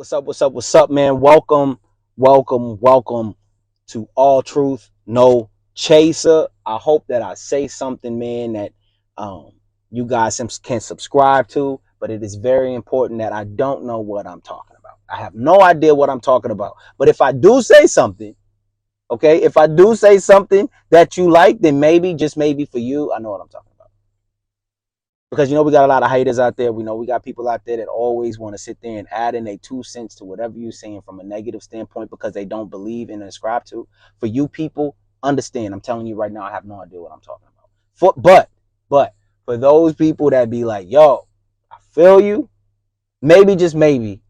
What's up? What's up? What's up, man? Welcome to All Truth, No Chaser. I hope that I say something, man, that um, you guys can subscribe to, but it is very important that I don't know what I'm talking about. I have no idea what I'm talking about. But if I do say something, okay, if I do say something that you like, then maybe, just maybe for you, I know what I'm talking about. Because we got a lot of haters out there. We know we got people out there that always want to sit there and add in their 2 cents to whatever you're saying from a negative standpoint because they don't believe and ascribe to. For you people, understand. I'm telling you right now, I have no idea what I'm talking about. But for those people that be like, yo, I feel you. Maybe, just maybe,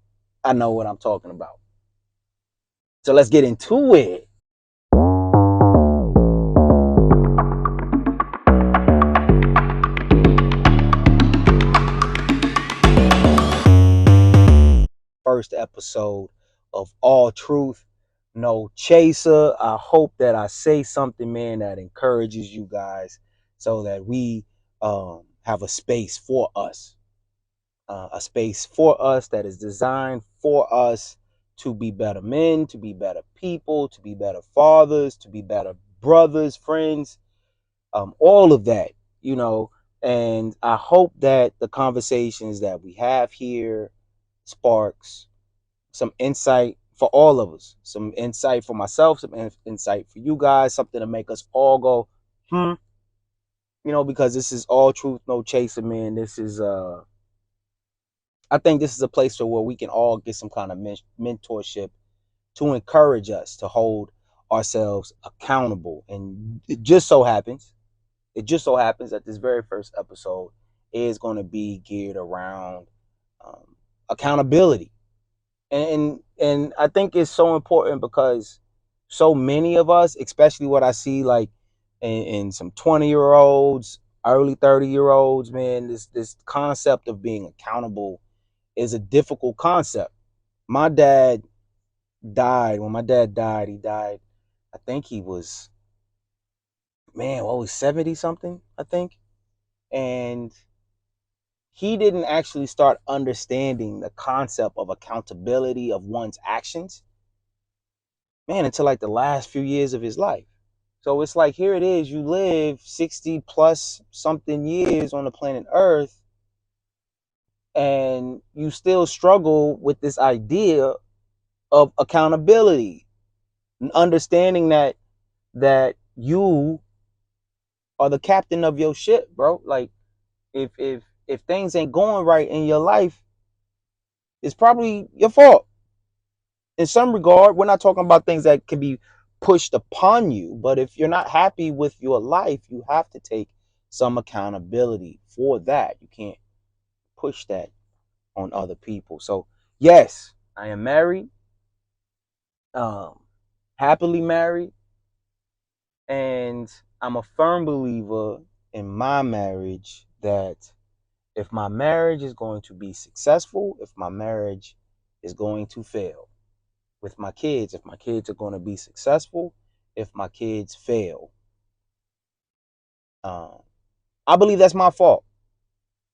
I know what I'm talking about. So let's get into it. First episode of All Truth, No Chaser. I hope that I say something, man, that encourages you guys so that we have a space for us. A space for us that is designed for us to be better men, to be better people, to be better fathers, to be better brothers, friends, all of that, you know. And I hope that the conversations that we have here sparks some insight for all of us, some insight for myself, some insight for you guys, something to make us all go, because this is all truth, no chaser, man. This is I think this is a place where we can all get some kind of mentorship to encourage us to hold ourselves accountable. And it just so happens that this very first episode is going to be geared around accountability. And I think it's so important because so many of us, especially what I see like in some 20-year-olds, early 30-year-olds, man, this concept of being accountable is a difficult concept. My dad died. When my dad died, he died, I think he was, man, what was 70 something, I think. And he didn't actually start understanding the concept of accountability of one's actions, man, until like the last few years of his life. So it's like, here it is, you live 60 plus something years on the planet Earth, and you still struggle with this idea of accountability, and understanding that you are the captain of your ship, bro. Like, if things ain't going right in your life, it's probably your fault. In some regard, we're not talking about things that can be pushed upon you, but if you're not happy with your life, you have to take some accountability for that. You can't push that on other people. So yes, I am married, um happily married, and I'm a firm believer in my marriage that if my marriage is going to be successful, if my marriage is going to fail, with my kids, if my kids are going to be successful, if my kids fail, um, I believe that's my fault.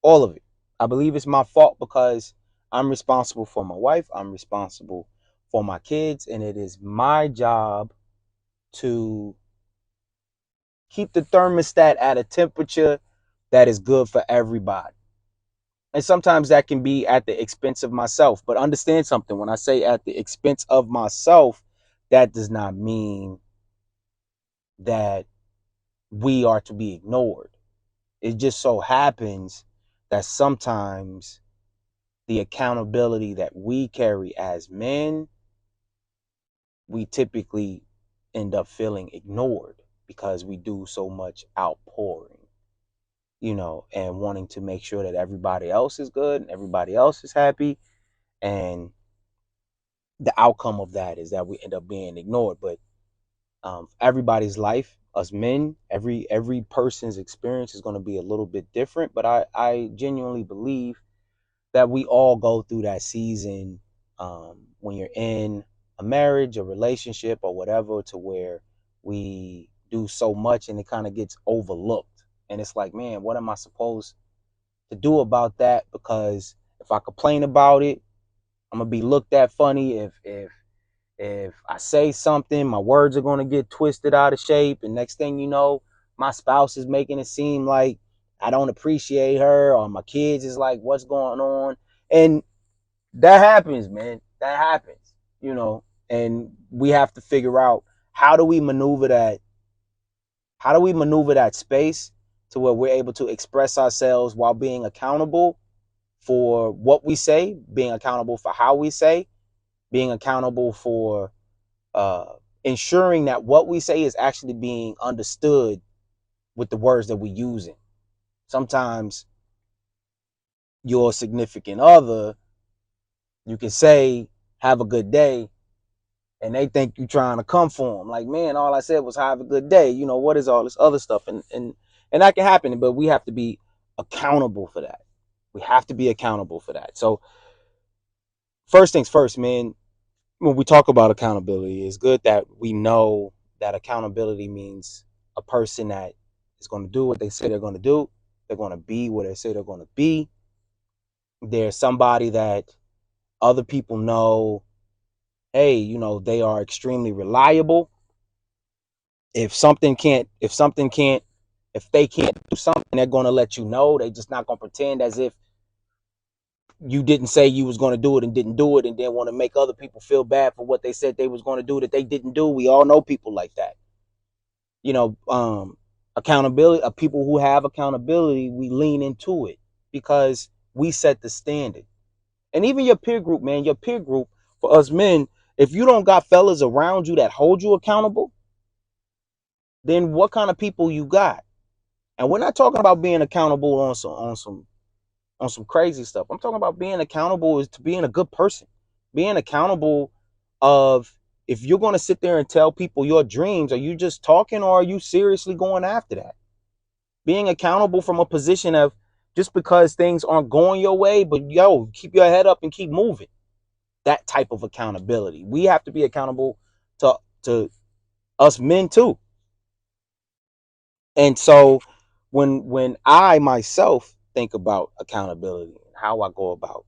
All of it. I believe it's my fault because I'm responsible for my wife. I'm responsible for my kids. And it is my job to keep the thermostat at a temperature that is good for everybody. And sometimes that can be at the expense of myself. But understand something, when I say at the expense of myself, that does not mean that we are to be ignored. It just so happens that sometimes the accountability that we carry as men, we typically end up feeling ignored because we do so much outpouring, and wanting to make sure that everybody else is good and everybody else is happy. And the outcome of that is that we end up being ignored. But everybody's life, us men, every person's experience is going to be a little bit different. But I genuinely believe that we all go through that season, when you're in a marriage, a relationship, or whatever, to where we do so much and it kind of gets overlooked. And it's like, man, what am I supposed to do about that? Because if I complain about it, I'm gonna be looked at funny if I say something, my words are gonna get twisted out of shape, and next thing you know, my spouse is making it seem like I don't appreciate her, or my kids is like, what's going on? And that happens, man. That happens, you know. And we have to figure out how do we maneuver that, how do we maneuver that space to where we're able to express ourselves while being accountable for what we say, being accountable for how we say, being accountable for uh, ensuring that what we say is actually being understood with the words that we're using. Sometimes your significant other, you can say, have a good day, and they think you're trying to come for them. Like, man, all I said was have a good day. You know, what is all this other stuff? And that can happen, but we have to be accountable for that. We have to be accountable for that. So first things first, man, when we talk about accountability, it's good that we know that accountability means a person that is going to do what they say they're going to do. They're going to be what they say they're going to be. They're somebody that other people know, hey, you know, they are extremely reliable. If they can't do something, they're going to let you know. They're just not going to pretend as if you didn't say you was going to do it and didn't do it, and then want to make other people feel bad for what they said they was going to do that they didn't do. We all know people like that. You know, accountability, people who have accountability, we lean into it because we set the standard. And even your peer group, man, your peer group, for us men, if you don't got fellas around you that hold you accountable, then what kind of people you got? And we're not talking about being accountable on some crazy stuff. I'm talking about being accountable is to being a good person. Being accountable of, if you're going to sit there and tell people your dreams, are you just talking, or are you seriously going after that? Being accountable from a position of, just because things aren't going your way, but yo, keep your head up and keep moving. That type of accountability. We have to be accountable to us men too. And so when I myself think about accountability and how I go about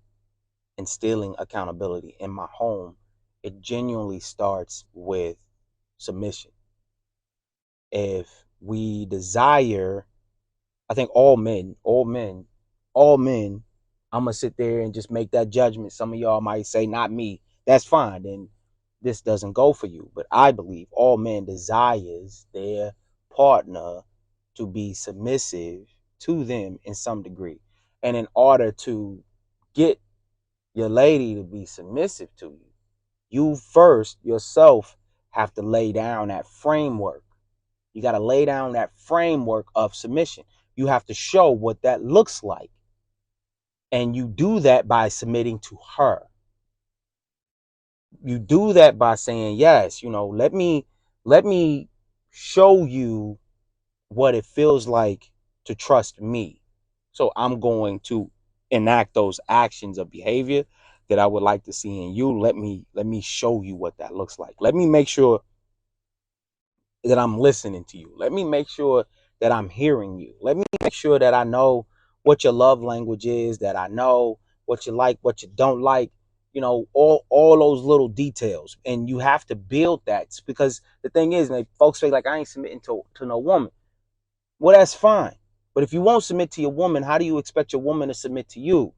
instilling accountability in my home, it genuinely starts with submission. If we desire, I think all men, I'm gonna sit there and just make that judgment. Some of y'all might say, not me. That's fine. Then this doesn't go for you. But I believe all men desires their partner to be submissive to them in some degree. And in order to get your lady to be submissive to you, you first yourself have to lay down that framework. You got to lay down that framework of submission. You have to show what that looks like. And you do that by submitting to her. You do that by saying, yes, you know, let me show you what it feels like to trust me. So I'm going to enact those actions of behavior that I would like to see in you. Let me show you what that looks like. Let me make sure that I'm listening to you. Let me make sure that I'm hearing you. Let me make sure that I know what your love language is, that I know what you like, what you don't like, you know, all those little details. And you have to build that, because the thing is, like, folks say like, I ain't submitting to no woman. Well, that's fine. But if you won't submit to your woman, how do you expect your woman to submit to you?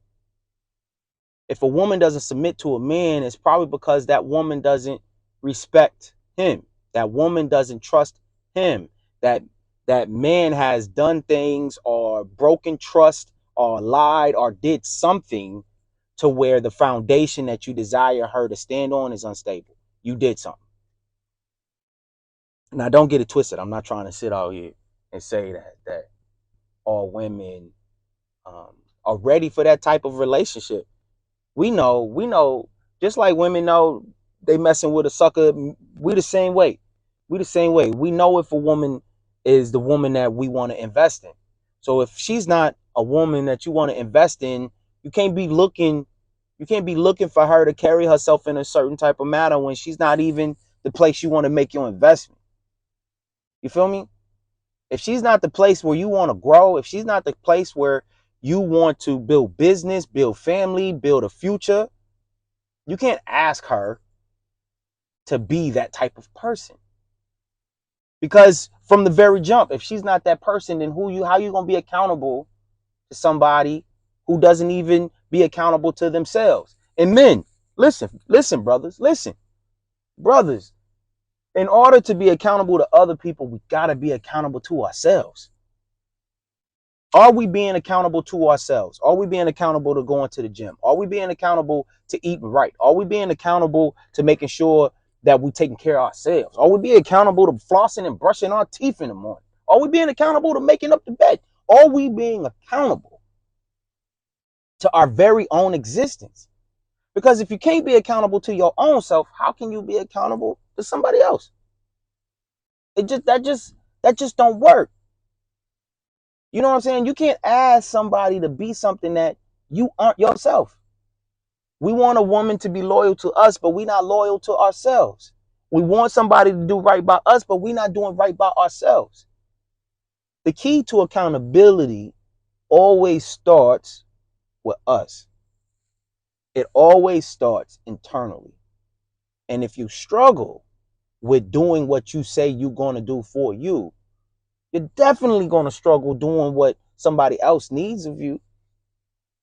If a woman doesn't submit to a man, it's probably because that woman doesn't respect him. That woman doesn't trust him. That man has done things, or broken trust, or lied, or did something to where the foundation that you desire her to stand on is unstable. You did something. Now, don't get it twisted. I'm not trying to sit out here and say that all women um, are ready for that type of relationship. We know, just like women know they messing with a sucker, we the same way. We the same way. We know if a woman is the woman that we want to invest in. So if she's not a woman that you want to invest in, you can't be looking for her to carry herself in a certain type of manner when she's not even the place you want to make your investment. You feel me? If she's not the place where you want to grow, if she's not the place where you want to build business, build family, build a future, You can't ask her to be that type of person. Because from the very jump, if she's not that person, then how you gonna be accountable to somebody who doesn't even be accountable to themselves? And men, listen, brothers. In order to be accountable to other people, we gotta be accountable to ourselves. Are we being accountable to ourselves? Are we being accountable to going to the gym? Are we being accountable to eating right? Are we being accountable to making sure that we're taking care of ourselves? Are we being accountable to flossing and brushing our teeth in the morning? Are we being accountable to making up the bed? Are we being accountable to our very own existence? Because if you can't be accountable to your own self, how can you be accountable to somebody else? That just don't work. You know what I'm saying? You can't ask somebody to be something that you aren't yourself. We want a woman to be loyal to us, but we're not loyal to ourselves. We want somebody to do right by us, but we're not doing right by ourselves. The key to accountability always starts with us. It always starts internally. And if you struggle with doing what you say you're going to do for you, you're definitely going to struggle doing what somebody else needs of you,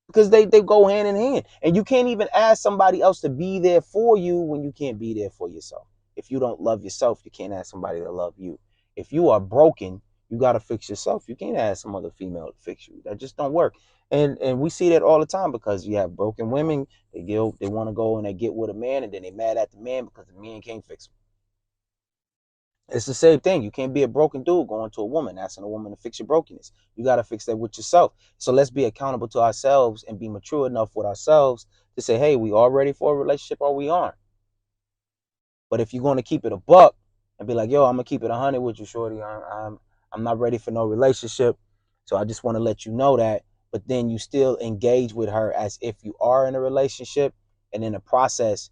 because they go hand in hand. And you can't even ask somebody else to be there for you when you can't be there for yourself. If you don't love yourself, you can't ask somebody to love you. If you are broken, you got to fix yourself. You can't ask some other female to fix you. That just don't work. And we see that all the time, because you have broken women. They want to go and they get with a man, and then they mad at the man because the man can't fix them. It's the same thing. You can't be a broken dude going to a woman, asking a woman to fix your brokenness. You got to fix that with yourself. So let's be accountable to ourselves and be mature enough with ourselves to say, hey, we all ready for a relationship or we aren't. But if you're going to keep it a buck and be like, yo, I'm going to keep it 100 with you, shorty. I'm not ready for no relationship. So I just want to let you know that. But then you still engage with her as if you are in a relationship. And in the process,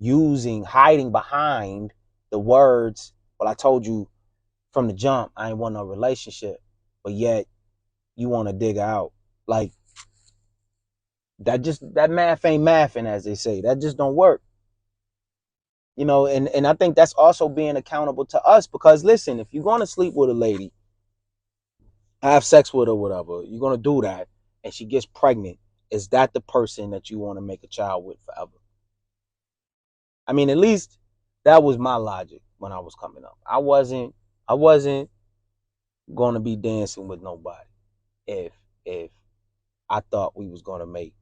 hiding behind the words, well, I told you from the jump, I ain't want no relationship, but yet you want to dig out. Like, that math ain't mathing, as they say. That just don't work. And I think that's also being accountable to us, because listen, if you're going to sleep with a lady, have sex with her, whatever, you're going to do that, and she gets pregnant, is that the person that you want to make a child with forever? I mean, at least that was my logic when I was coming up. I wasn't going to be dancing with nobody if if I thought we was going to make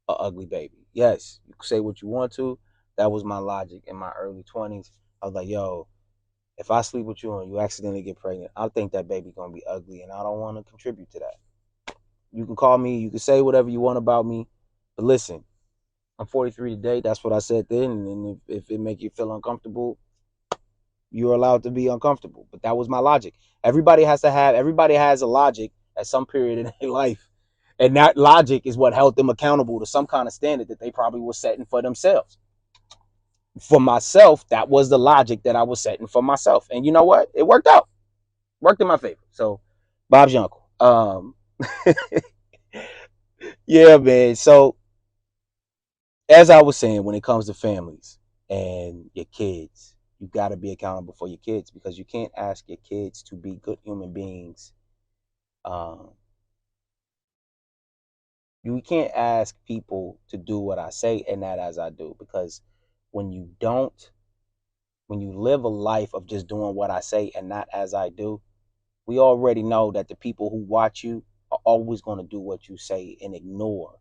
a ugly baby. Yes, you can say what you want to. That was my logic in my early 20s. I was like, yo, if I sleep with you and you accidentally get pregnant, I think that baby gonna be ugly, and I don't want to contribute to that. You can call me, you can say whatever you want about me, but listen, I'm 43 today. That's what I said then, and if it make you feel uncomfortable, you're allowed to be uncomfortable. But that was my logic. Everybody has a logic at some period in their life. And that logic is what held them accountable to some kind of standard that they probably were setting for themselves. For myself, that was the logic that I was setting for myself. And you know what? It worked out. Worked in my favor. So Bob's your uncle. Yeah, man. So as I was saying, when it comes to families and your kids, you got to be accountable for your kids, because you can't ask your kids to be good human beings. Um, you can't ask people to do what I say and not as I do, because when you don't, when you live a life of just doing what I say and not as I do, we already know that the people who watch you are always going to do what you say and ignore.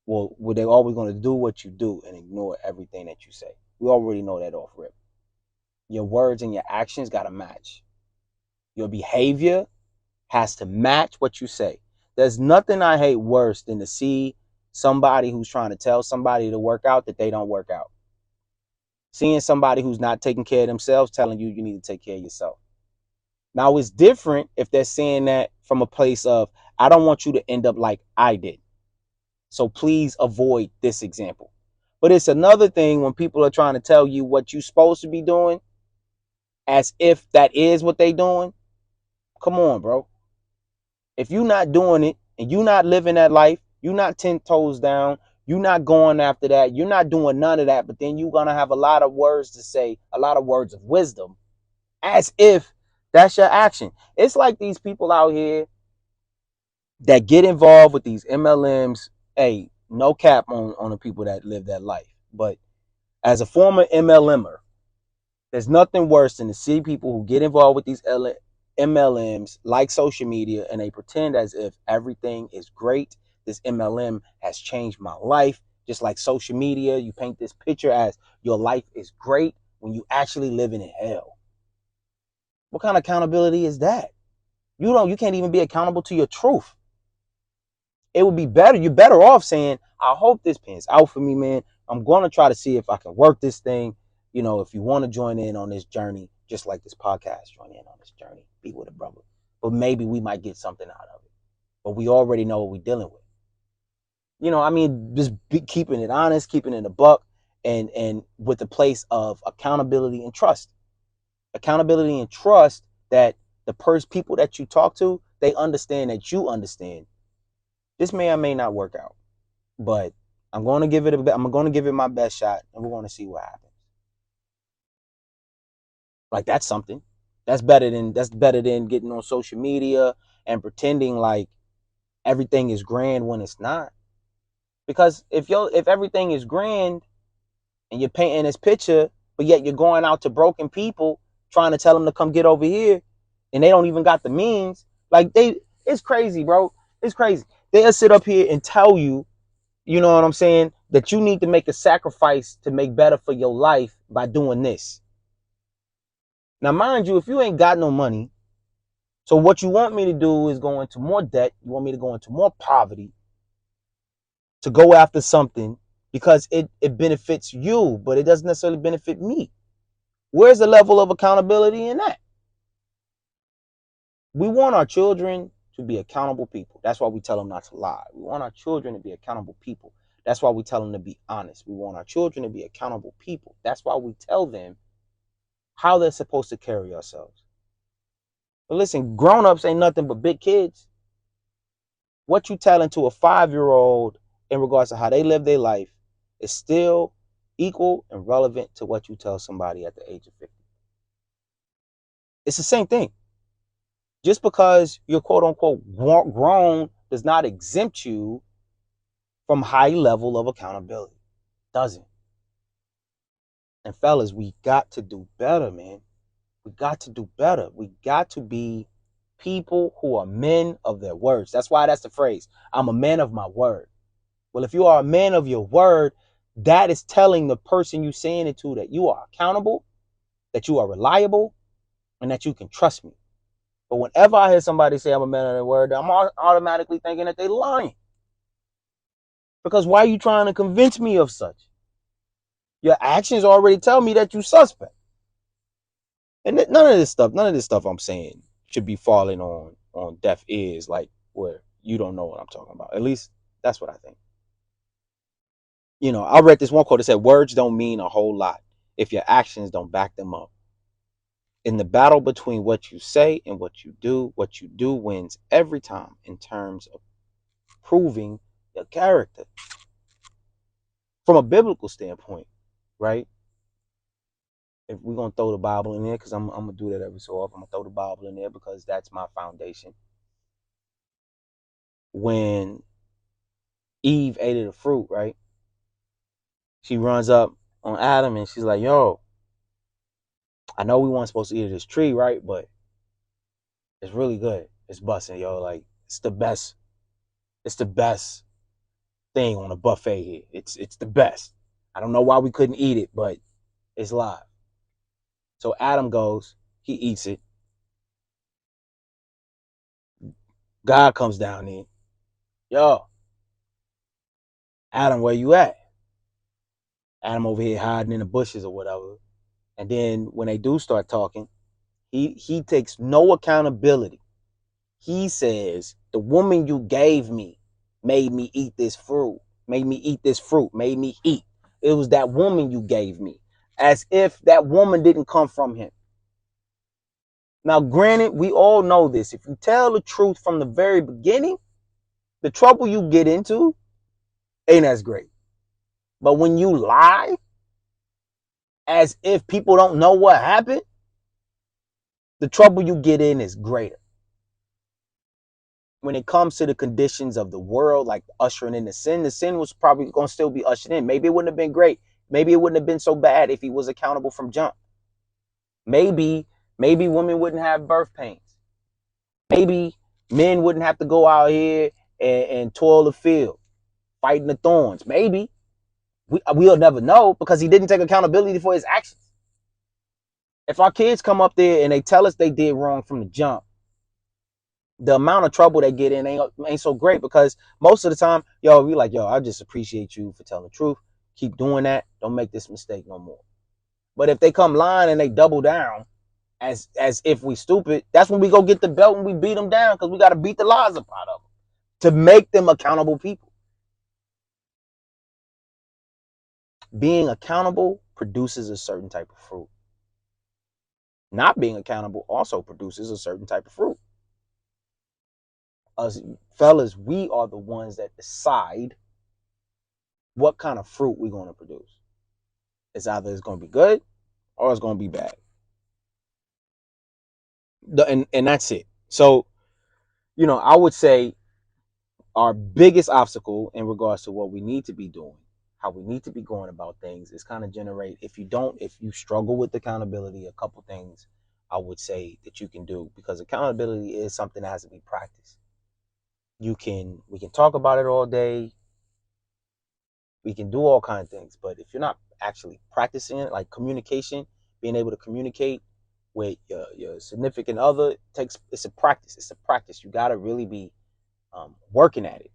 Well, they're always going to do what you do and ignore everything that you say. We already know that off rip. Your words and your actions got to match. Your behavior has to match what you say. There's nothing I hate worse than to see somebody who's trying to tell somebody to work out that they don't work out. Seeing somebody who's not taking care of themselves telling you need to take care of yourself. Now, it's different if they're saying that from a place of, I don't want you to end up like I did, so please avoid this example. But it's another thing when people are trying to tell you what you're supposed to be doing as if that is what they're doing. Come on, bro. If you're not doing it and you're not living that life, you're not 10 toes down, You're not going after that. You're not doing none of that. But then you're going to have a lot of words to say, a lot of words of wisdom, as if that's your action. It's like these people out here that get involved with these MLMs. Hey, no cap on the people that live that life. But as a former MLMer, there's nothing worse than to see people who get involved with these MLMs like social media and they pretend as if everything is great. This MLM has changed my life. Just like social media, you paint this picture as your life is great when you actually living in hell. What kind of accountability is that? You can't even be accountable to your truth. It would be better. You're better off saying, I hope this pans out for me, man. I'm going to try to see if I can work this thing. You know, if you want to join in on this journey, just like this podcast, join in on this journey. Be with a brother. But maybe we might get something out of it. But we already know what we're dealing with. You know, I mean, just keeping it honest, keeping it a buck, and with the place of accountability and trust. Accountability and trust that the people that you talk to, they understand that you understand. This may or may not work out, but I'm going to give it my best shot, and we're going to see what happens. Like that's something. That's better than getting on social media and pretending like everything is grand when it's not. Because if everything is grand and you're painting this picture, but yet you're going out to broken people trying to tell them to come get over here, and they don't even got the means, like it's crazy, bro. It's crazy. They'll sit up here and tell you, you know what I'm saying, that you need to make a sacrifice to make better for your life by doing this. Now, mind you, if you ain't got no money, so what you want me to do is go into more debt. You want me to go into more poverty to go after something because it benefits you, but it doesn't necessarily benefit me. Where's the level of accountability in that? We want our children to be accountable people. That's why we tell them not to lie. We want our children to be accountable people. That's why we tell them to be honest. We want our children to be accountable people. That's why we tell them how they're supposed to carry ourselves. But listen, grown-ups ain't nothing but big kids. What you telling to a 5-year-old in regards to how they live their life is still equal and relevant to what you tell somebody at the age of 50. It's the same thing. Just because you're quote unquote grown does not exempt you from high level of accountability. Doesn't. And fellas, we got to do better, man. We got to do better. We got to be people who are men of their words. That's why that's the phrase. I'm a man of my word. Well, if you are a man of your word, that is telling the person you saying it to that you are accountable, that you are reliable, and that you can trust me. But whenever I hear somebody say I'm a man of their word, I'm automatically thinking that they're lying. Because why are you trying to convince me of such? Your actions already tell me that you suspect. And none of this stuff I'm saying should be falling on deaf ears, like where you don't know what I'm talking about. At least that's what I think. You know, I read this one quote that said, words don't mean a whole lot if your actions don't back them up. In the battle between what you say and what you do wins every time in terms of proving your character. From a biblical standpoint, right? If we're going to throw the Bible in there, because I'm going to do that every so often, I'm going to throw the Bible in there because that's my foundation. When Eve ate of the fruit, right? She runs up on Adam and she's like, yo, I know we weren't supposed to eat of this tree, right? But it's really good. It's busting, yo. Like, it's the best. It's the best thing on a buffet here. It's the best. I don't know why we couldn't eat it, but it's live. So Adam goes, he eats it. God comes down in. Yo, Adam, where you at? Adam over here hiding in the bushes or whatever. And then when they do start talking, he takes no accountability. He says, the woman you gave me made me eat this fruit, made me eat. It was that woman you gave me, as if that woman didn't come from him. Now, granted, we all know this. If you tell the truth from the very beginning, the trouble you get into ain't as great. But when you lie as if people don't know what happened, the trouble you get in is greater. When it comes to the conditions of the world, like ushering in the sin was probably going to still be ushered in. Maybe it wouldn't have been great. Maybe it wouldn't have been so bad if he was accountable from jump. Maybe, maybe women wouldn't have birth pains. Maybe men wouldn't have to go out here and toil the field, fighting the thorns. Maybe. We'll never know because he didn't take accountability for his actions. If our kids come up there and they tell us they did wrong from the jump, the amount of trouble they get in ain't so great because most of the time, yo, we like, yo, I just appreciate you for telling the truth. Keep doing that. Don't make this mistake no more. But if they come lying and they double down as if we stupid, that's when we go get the belt and we beat them down because we got to beat the lies up out of them to make them accountable people. Being accountable produces a certain type of fruit. Not being accountable also produces a certain type of fruit. Us fellas, we are the ones that decide what kind of fruit we're going to produce. It's either it's going to be good or it's going to be bad. And that's it. So, I would say our biggest obstacle in regards to what we need to be doing, how we need to be going about things is kind of generate, if you struggle with accountability, a couple things I would say that you can do, because accountability is something that has to be practiced. We can talk about it all day. We can do all kinds of things, but if you're not actually practicing it, like communication, being able to communicate with your significant other, it's a practice. It's a practice. You got to really be working at it.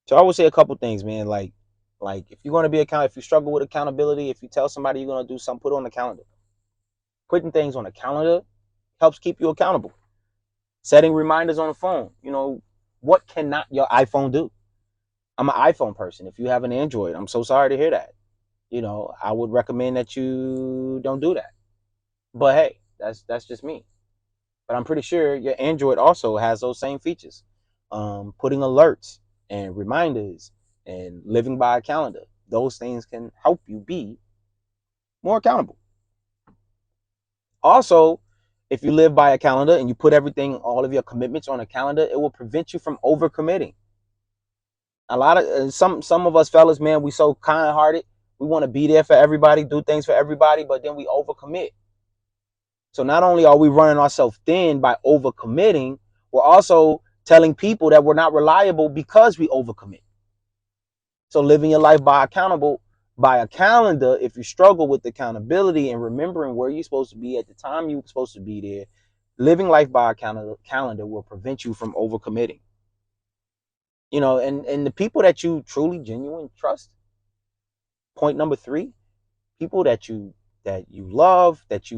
So I would say a couple things, man. Like if you're going to be if you struggle with accountability, if you tell somebody you're going to do something, put it on the calendar. Putting things on the calendar helps keep you accountable. Setting reminders on the phone. What cannot your iPhone do? I'm an iPhone person. If you have an Android, I'm so sorry to hear that. I would recommend that you don't do that. But hey, that's just me. But I'm pretty sure your Android also has those same features. Putting alerts and reminders and living by a calendar. Those things can help you be more accountable. Also, if you live by a calendar and you put all of your commitments on a calendar, it will prevent you from overcommitting. A lot of some of us fellas, man, we so kind-hearted. We want to be there for everybody, do things for everybody, but then we overcommit. So not only are we running ourselves thin by overcommitting, we're also telling people that we're not reliable because we overcommit. So living your life by a calendar, if you struggle with accountability and remembering where you're supposed to be at the time you're supposed to be there, living life by a calendar will prevent you from overcommitting. And the people that you truly genuine trust. Point number 3, people that you love, that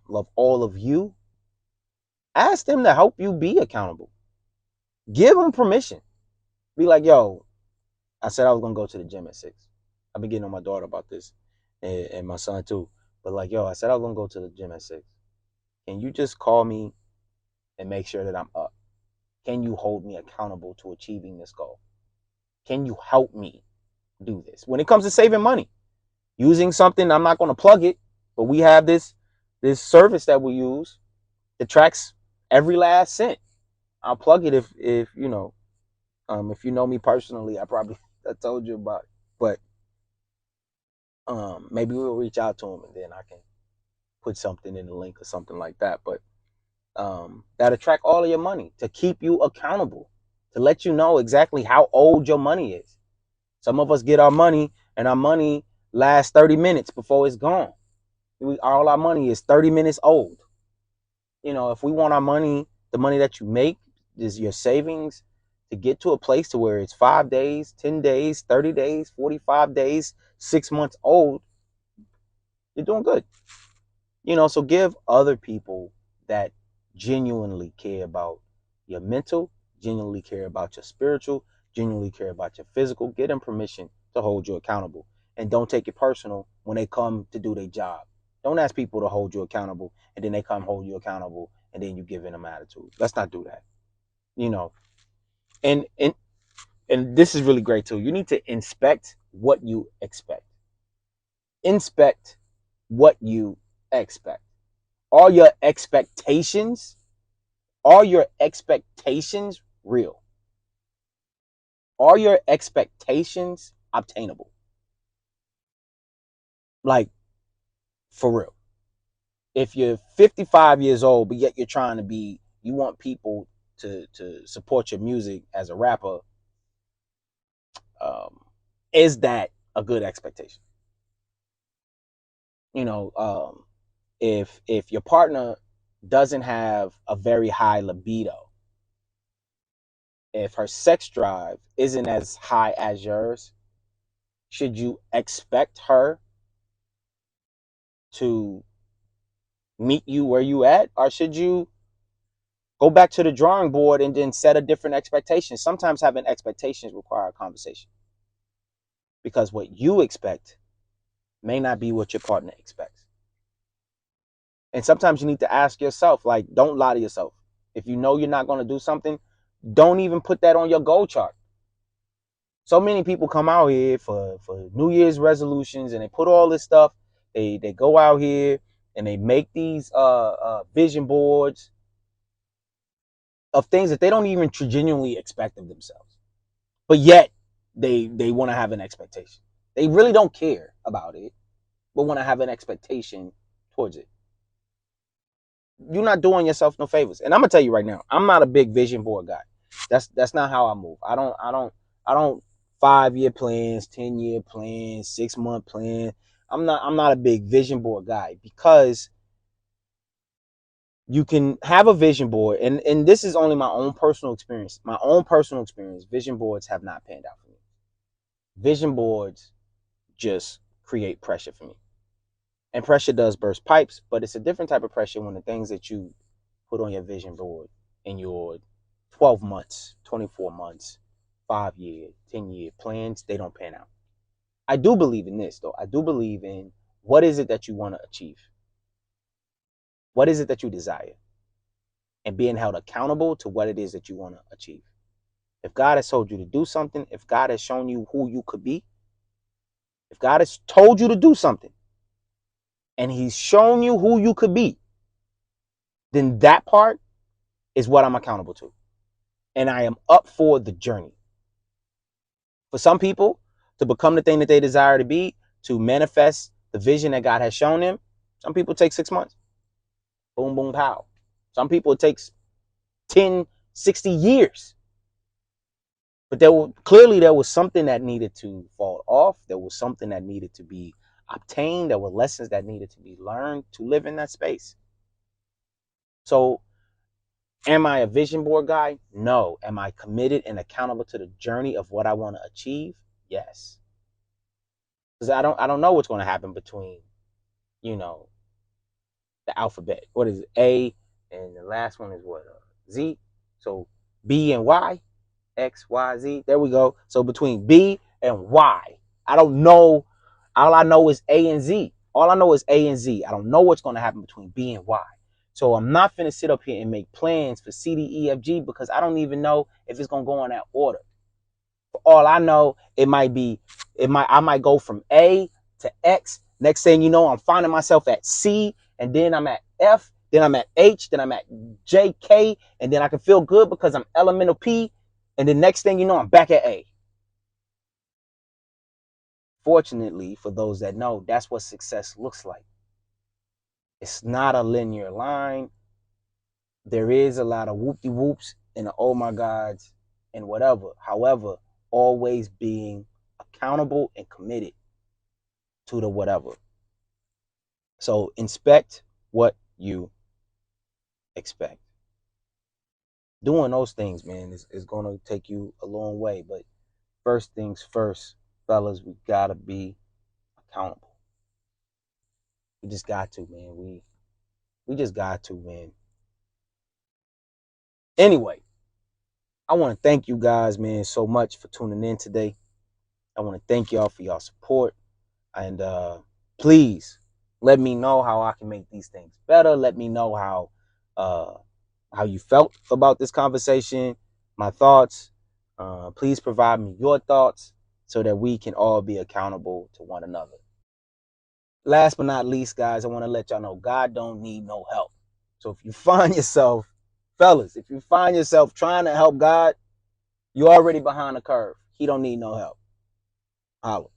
love all of you. Ask them to help you be accountable. Give them permission. Be like, yo, I said I was gonna go to the gym at 6. I've been getting on my daughter about this, and my son too. But like, yo, I said I was gonna go to the gym at 6. Can you just call me and make sure that I'm up? Can you hold me accountable to achieving this goal? Can you help me do this? When it comes to saving money, using something, I'm not gonna plug it, but we have this service that we use that tracks every last cent. I'll plug it if if you know me personally, I told you about it. But maybe we'll reach out to him and then I can put something in the link or something like that. But that'll track all of your money to keep you accountable, to let you know exactly how old your money is. Some of us get our money and our money lasts 30 minutes before it's gone. All our money is 30 minutes old. If we want our money, the money that you make is your savings, to get to a place to where it's 5 days, 10 days, 30 days, 45 days, 6 months old, you're doing good. So give other people that genuinely care about your mental, genuinely care about your spiritual, genuinely care about your physical, get them permission to hold you accountable. And don't take it personal when they come to do their job. Don't ask people to hold you accountable and then they come hold you accountable and then you give them attitude. Let's not do that. You know, and and this is really great too. You need to inspect what you expect. Inspect what you expect. Are your expectations, are your expectations real? Are your expectations obtainable? Like, for real. If you're 55 years old, but yet you're trying to be, you want people to support your music as a rapper, um, is that a good expectation? You know, if your partner doesn't have a very high libido, if her sex drive isn't as high as yours, should you expect her to meet you where you at, or should you go back to the drawing board and then set a different expectation? Sometimes having expectations require a conversation, because what you expect may not be what your partner expects. And sometimes you need to ask yourself, like, don't lie to yourself. If you know you're not going to do something, don't even put that on your goal chart. So many people come out here for New Year's resolutions, and they put all this stuff. They go out here and they make these vision boards of things that they don't even genuinely expect of themselves. But yet they want to have an expectation. They really don't care about it, but want to have an expectation towards it. You're not doing yourself no favors. And I'm gonna tell you right now, I'm not a big vision board guy. That's not how I move. I don't 5-year plans, 10-year plans, 6-month plan. I'm not a big vision board guy, because you can have a vision board, and this is only my own personal experience. My own personal experience, vision boards have not panned out for me. Vision boards just create pressure for me. And pressure does burst pipes, but it's a different type of pressure when the things that you put on your vision board in your 12 months, 24 months, 5-year, 10-year plans, they don't pan out. I do believe in this, though. I do believe in, what is it that you want to achieve? What is it that you desire? And being held accountable to what it is that you want to achieve. If God has told you to do something, if God has shown you who you could be, if God has told you to do something and he's shown you who you could be, then that part is what I'm accountable to. And I am up for the journey. For some people, to become the thing that they desire to be, to manifest the vision that God has shown them, some people take 6 months. Boom, boom, pow. Some people it takes 10, 60 years. But clearly there was something that needed to fall off. There was something that needed to be obtained. There were lessons that needed to be learned to live in that space. So, am I a vision board guy? No. Am I committed and accountable to the journey of what I want to achieve? Yes. Because I don't know what's going to happen between, you know, the alphabet. What is it? A, and the last one is what? Z. So B and Y, X, Y, Z. There we go. So between B and Y, I don't know. All I know is A and Z. All I know is A and Z. I don't know what's going to happen between B and Y. So I'm not finna sit up here and make plans for C, D, E, F, G, because I don't even know if it's going to go in that order. For all I know, I might go from A to X. Next thing you know, I'm finding myself at C, and then I'm at F, then I'm at H, then I'm at J, K, and then I can feel good because I'm elemental P, and then next thing you know, I'm back at A. Fortunately, for those that know, that's what success looks like. It's not a linear line. There is a lot of whoop-de-whoops and the oh my gods and whatever. However, always being accountable and committed to the whatever. So inspect what you expect. Doing those things, man, is going to take you a long way. But first things first, fellas, we got to be accountable. We just got to, man. We just got to, man. Anyway, I want to thank you guys, man, so much for tuning in today. I want to thank y'all for y'all support. And please let me know how I can make these things better. Let me know how you felt about this conversation, my thoughts. Please provide me your thoughts so that we can all be accountable to one another. Last but not least, guys, I want to let y'all know God don't need no help. So if you find yourself, fellas, if you find yourself trying to help God, you're already behind the curve. He don't need no help. Holla.